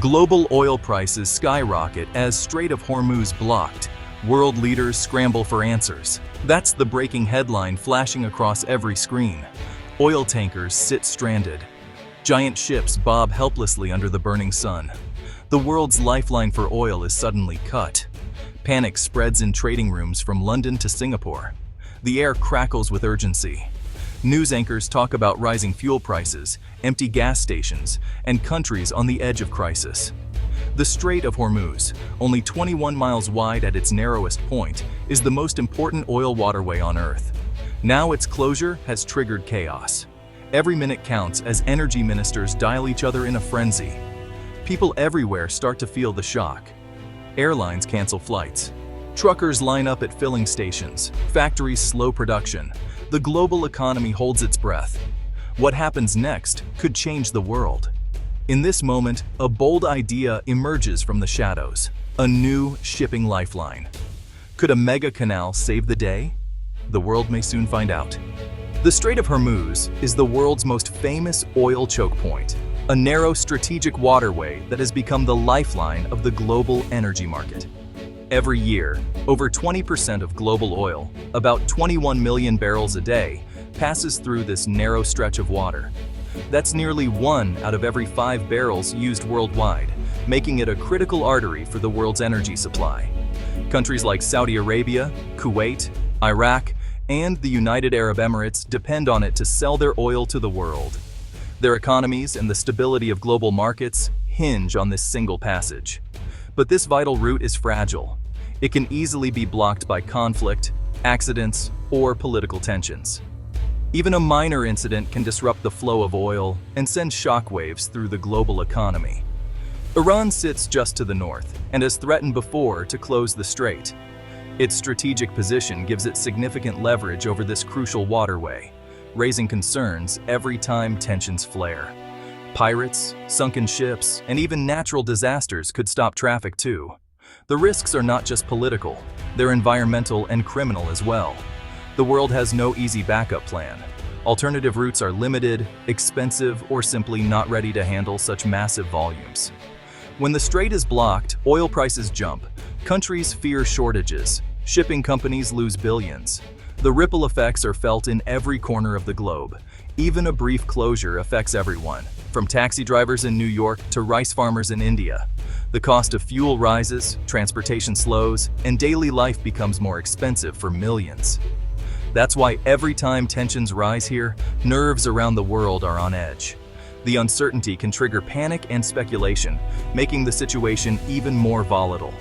Global oil prices skyrocket as Strait of Hormuz blocked. World leaders scramble for answers. That's the breaking headline flashing across every screen. Oil tankers sit stranded. Giant ships bob helplessly under the burning sun. The world's lifeline for oil is suddenly cut. Panic spreads in trading rooms from London to Singapore. The air crackles with urgency. News anchors talk about rising fuel prices, empty gas stations, and countries on the edge of crisis. The Strait of Hormuz, only 21 miles wide at its narrowest point, is the most important oil waterway on Earth. Now its closure has triggered chaos. Every minute counts as energy ministers dial each other in a frenzy. People everywhere start to feel the shock. Airlines cancel flights. Truckers line up at filling stations. Factories slow production. The global economy holds its breath. What happens next could change the world. In this moment, a bold idea emerges from the shadows. A new shipping lifeline. Could a mega canal save the day? The world may soon find out. The Strait of Hormuz is the world's most famous oil choke point, a narrow strategic waterway that has become the lifeline of the global energy market. Every year, over 20% of global oil, about 21 million barrels a day, passes through this narrow stretch of water. That's nearly 1 out of every 5 barrels used worldwide, making it a critical artery for the world's energy supply. Countries like Saudi Arabia, Kuwait, Iraq, and the United Arab Emirates depend on it to sell their oil to the world. Their economies and the stability of global markets hinge on this single passage. But this vital route is fragile. It can easily be blocked by conflict, accidents, or political tensions. Even a minor incident can disrupt the flow of oil and send shockwaves through the global economy. Iran sits just to the north and has threatened before to close the strait. Its strategic position gives it significant leverage over this crucial waterway, raising concerns every time tensions flare. Pirates, sunken ships, and even natural disasters could stop traffic too. The risks are not just political, they're environmental and criminal as well. The world has no easy backup plan. Alternative routes are limited, expensive, or simply not ready to handle such massive volumes. When the strait is blocked, oil prices jump. Countries fear shortages. Shipping companies lose billions. The ripple effects are felt in every corner of the globe. Even a brief closure affects everyone, from taxi drivers in New York to rice farmers in India. The cost of fuel rises, transportation slows, and daily life becomes more expensive for millions. That's why every time tensions rise here, nerves around the world are on edge. The uncertainty can trigger panic and speculation, making the situation even more volatile.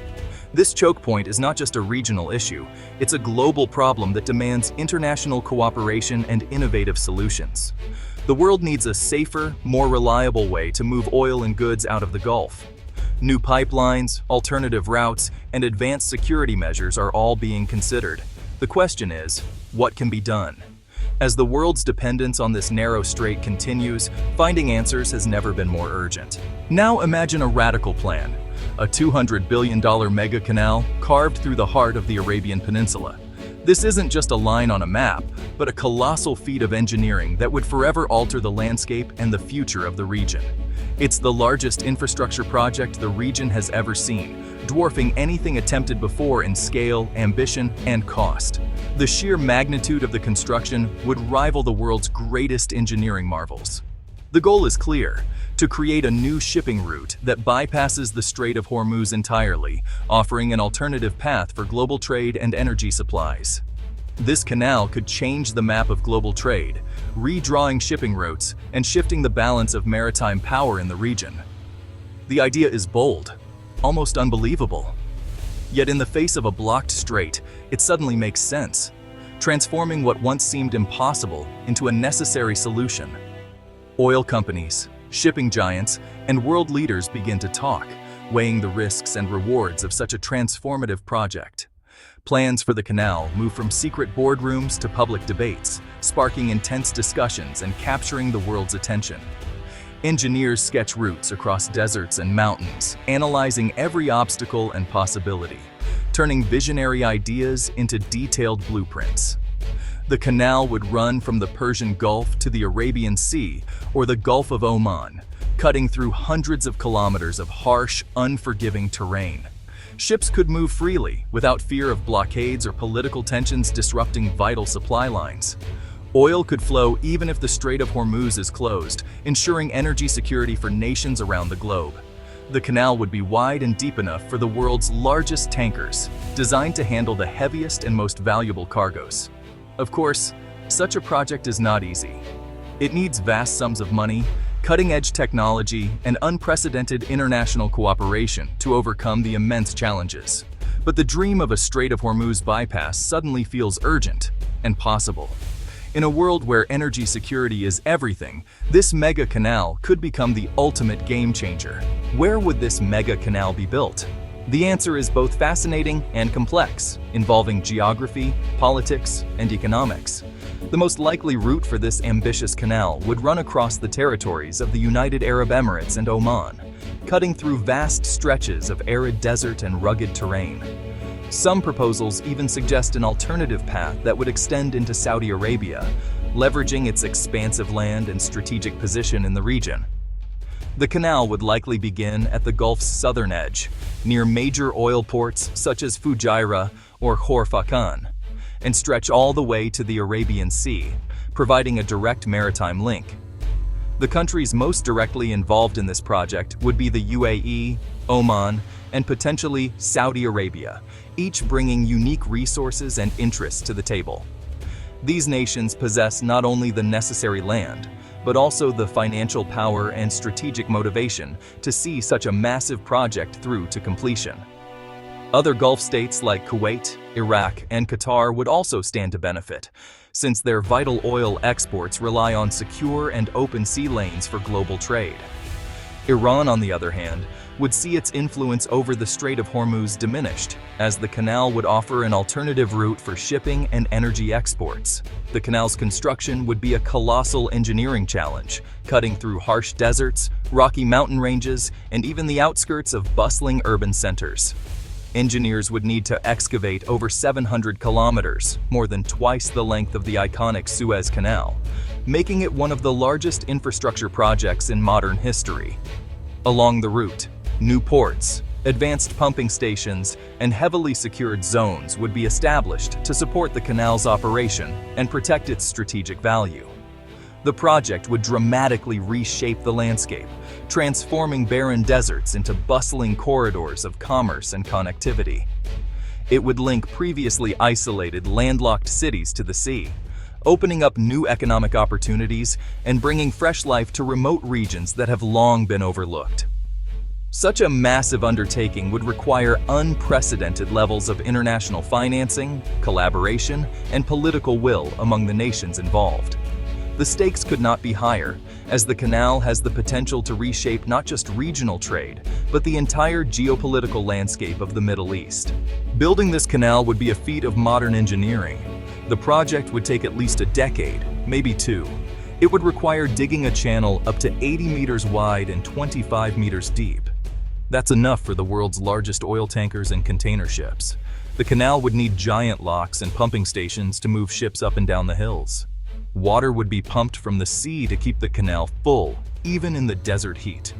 This choke point is not just a regional issue, it's a global problem that demands international cooperation and innovative solutions. The world needs a safer, more reliable way to move oil and goods out of the Gulf. New pipelines, alternative routes, and advanced security measures are all being considered. The question is, what can be done? As the world's dependence on this narrow strait continues, finding answers has never been more urgent. Now imagine a radical plan. A $200 billion mega canal carved through the heart of the Arabian Peninsula. This isn't just a line on a map, but a colossal feat of engineering that would forever alter the landscape and the future of the region. It's the largest infrastructure project the region has ever seen, dwarfing anything attempted before in scale, ambition, and cost. The sheer magnitude of the construction would rival the world's greatest engineering marvels. The goal is clear: to create a new shipping route that bypasses the Strait of Hormuz entirely, offering an alternative path for global trade and energy supplies. This canal could change the map of global trade, redrawing shipping routes and shifting the balance of maritime power in the region. The idea is bold, almost unbelievable. Yet in the face of a blocked strait, it suddenly makes sense, transforming what once seemed impossible into a necessary solution. Oil companies, shipping giants, and world leaders begin to talk, weighing the risks and rewards of such a transformative project. Plans for the canal move from secret boardrooms to public debates, sparking intense discussions and capturing the world's attention. Engineers sketch routes across deserts and mountains, analyzing every obstacle and possibility, turning visionary ideas into detailed blueprints. The canal would run from the Persian Gulf to the Arabian Sea or the Gulf of Oman, cutting through hundreds of kilometers of harsh, unforgiving terrain. Ships could move freely, without fear of blockades or political tensions disrupting vital supply lines. Oil could flow even if the Strait of Hormuz is closed, ensuring energy security for nations around the globe. The canal would be wide and deep enough for the world's largest tankers, designed to handle the heaviest and most valuable cargoes. Of course, such a project is not easy. It needs vast sums of money, cutting-edge technology, and unprecedented international cooperation to overcome the immense challenges. But the dream of a Strait of Hormuz bypass suddenly feels urgent and possible. In a world where energy security is everything, this mega canal could become the ultimate game changer. Where would this mega canal be built? The answer is both fascinating and complex, involving geography, politics, and economics. The most likely route for this ambitious canal would run across the territories of the United Arab Emirates and Oman, cutting through vast stretches of arid desert and rugged terrain. Some proposals even suggest an alternative path that would extend into Saudi Arabia, leveraging its expansive land and strategic position in the region. The canal would likely begin at the Gulf's southern edge, near major oil ports such as Fujairah or Khor Fakkan, and stretch all the way to the Arabian Sea, providing a direct maritime link. The countries most directly involved in this project would be the UAE, Oman, and potentially Saudi Arabia, each bringing unique resources and interests to the table. These nations possess not only the necessary land, but also the financial power and strategic motivation to see such a massive project through to completion. Other Gulf states like Kuwait, Iraq, and Qatar would also stand to benefit, since their vital oil exports rely on secure and open sea lanes for global trade. Iran, on the other hand, would see its influence over the Strait of Hormuz diminished, as the canal would offer an alternative route for shipping and energy exports. The canal's construction would be a colossal engineering challenge, cutting through harsh deserts, rocky mountain ranges, and even the outskirts of bustling urban centers. Engineers would need to excavate over 700 kilometers, more than twice the length of the iconic Suez Canal, making it one of the largest infrastructure projects in modern history. Along the route, new ports, advanced pumping stations, and heavily secured zones would be established to support the canal's operation and protect its strategic value. The project would dramatically reshape the landscape, transforming barren deserts into bustling corridors of commerce and connectivity. It would link previously isolated, landlocked cities to the sea, opening up new economic opportunities and bringing fresh life to remote regions that have long been overlooked. Such a massive undertaking would require unprecedented levels of international financing, collaboration, and political will among the nations involved. The stakes could not be higher, as the canal has the potential to reshape not just regional trade, but the entire geopolitical landscape of the Middle East. Building this canal would be a feat of modern engineering. The project would take at least a decade, maybe two. It would require digging a channel up to 80 meters wide and 25 meters deep. That's enough for the world's largest oil tankers and container ships. The canal would need giant locks and pumping stations to move ships up and down the hills. Water would be pumped from the sea to keep the canal full, even in the desert heat.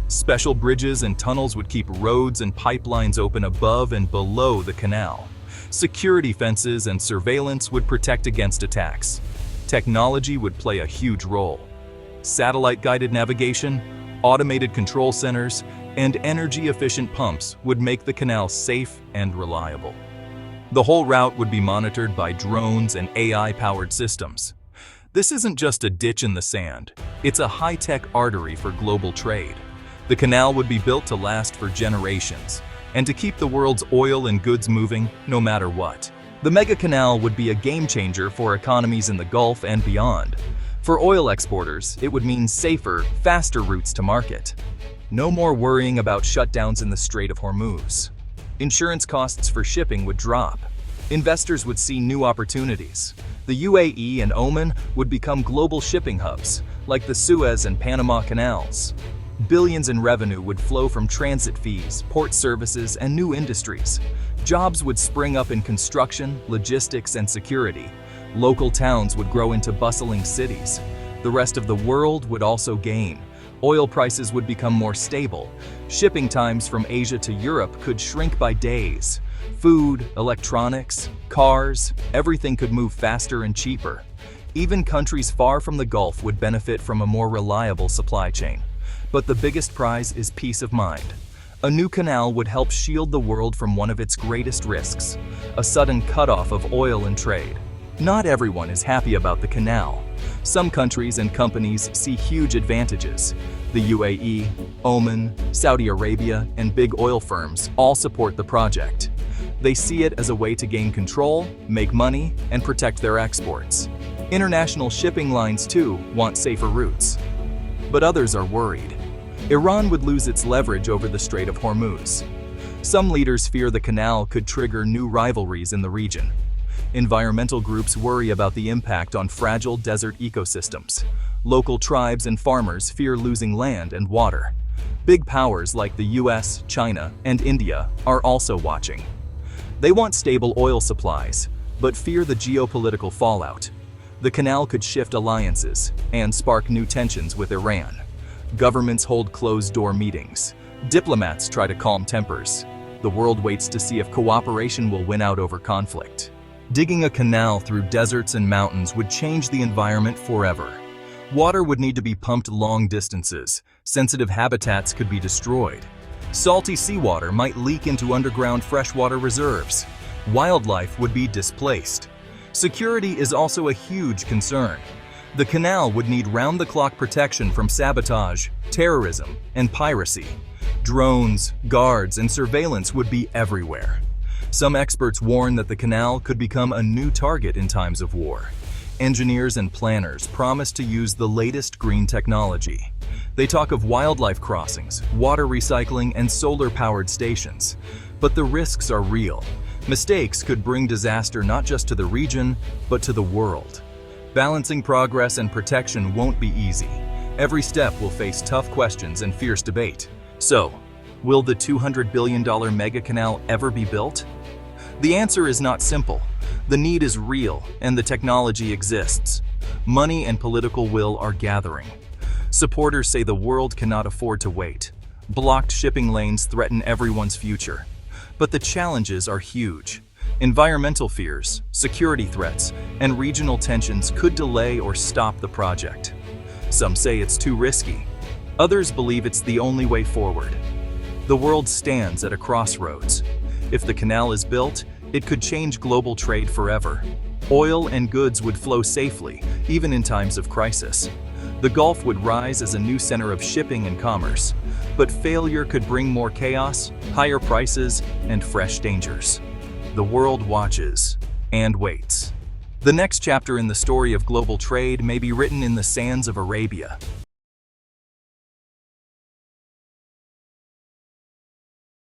Special bridges and tunnels would keep roads and pipelines open above and below the canal. Security fences and surveillance would protect against attacks. Technology would play a huge role. Satellite-guided navigation, automated control centers, and energy-efficient pumps would make the canal safe and reliable. The whole route would be monitored by drones and AI-powered systems. This isn't just a ditch in the sand, it's a high-tech artery for global trade. The canal would be built to last for generations, and to keep the world's oil and goods moving no matter what. The mega canal would be a game-changer for economies in the Gulf and beyond. For oil exporters, it would mean safer, faster routes to market. No more worrying about shutdowns in the Strait of Hormuz. Insurance costs for shipping would drop. Investors would see new opportunities. The UAE and Oman would become global shipping hubs, like the Suez and Panama canals. Billions in revenue would flow from transit fees, port services, and new industries. Jobs would spring up in construction, logistics, and security. Local towns would grow into bustling cities. The rest of the world would also gain. Oil prices would become more stable. Shipping times from Asia to Europe could shrink by days. Food, electronics, cars, everything could move faster and cheaper. Even countries far from the Gulf would benefit from a more reliable supply chain. But the biggest prize is peace of mind. A new canal would help shield the world from one of its greatest risks, a sudden cutoff of oil and trade. Not everyone is happy about the canal. Some countries and companies see huge advantages. The UAE, Oman, Saudi Arabia, and big oil firms all support the project. They see it as a way to gain control, make money, and protect their exports. International shipping lines, too, want safer routes. But others are worried. Iran would lose its leverage over the Strait of Hormuz. Some leaders fear the canal could trigger new rivalries in the region. Environmental groups worry about the impact on fragile desert ecosystems. Local tribes and farmers fear losing land and water. Big powers like the US, China, and India are also watching. They want stable oil supplies, but fear the geopolitical fallout. The canal could shift alliances and spark new tensions with Iran. Governments hold closed-door meetings. Diplomats try to calm tempers. The world waits to see if cooperation will win out over conflict. Digging a canal through deserts and mountains would change the environment forever. Water would need to be pumped long distances. Sensitive habitats could be destroyed. Salty seawater might leak into underground freshwater reserves. Wildlife would be displaced. Security is also a huge concern. The canal would need round-the-clock protection from sabotage, terrorism, and piracy. Drones, guards, and surveillance would be everywhere. Some experts warn that the canal could become a new target in times of war. Engineers and planners promise to use the latest green technology. They talk of wildlife crossings, water recycling, and solar-powered stations. But the risks are real. Mistakes could bring disaster not just to the region, but to the world. Balancing progress and protection won't be easy. Every step will face tough questions and fierce debate. So, will the $200 billion mega canal ever be built? The answer is not simple. The need is real, and the technology exists. Money and political will are gathering. Supporters say the world cannot afford to wait. Blocked shipping lanes threaten everyone's future. But the challenges are huge. Environmental fears, security threats, and regional tensions could delay or stop the project. Some say it's too risky. Others believe it's the only way forward. The world stands at a crossroads. If the canal is built, it could change global trade forever. Oil and goods would flow safely, even in times of crisis. The Gulf would rise as a new center of shipping and commerce. But failure could bring more chaos, higher prices, and fresh dangers. The world watches and waits. The next chapter in the story of global trade may be written in the sands of Arabia.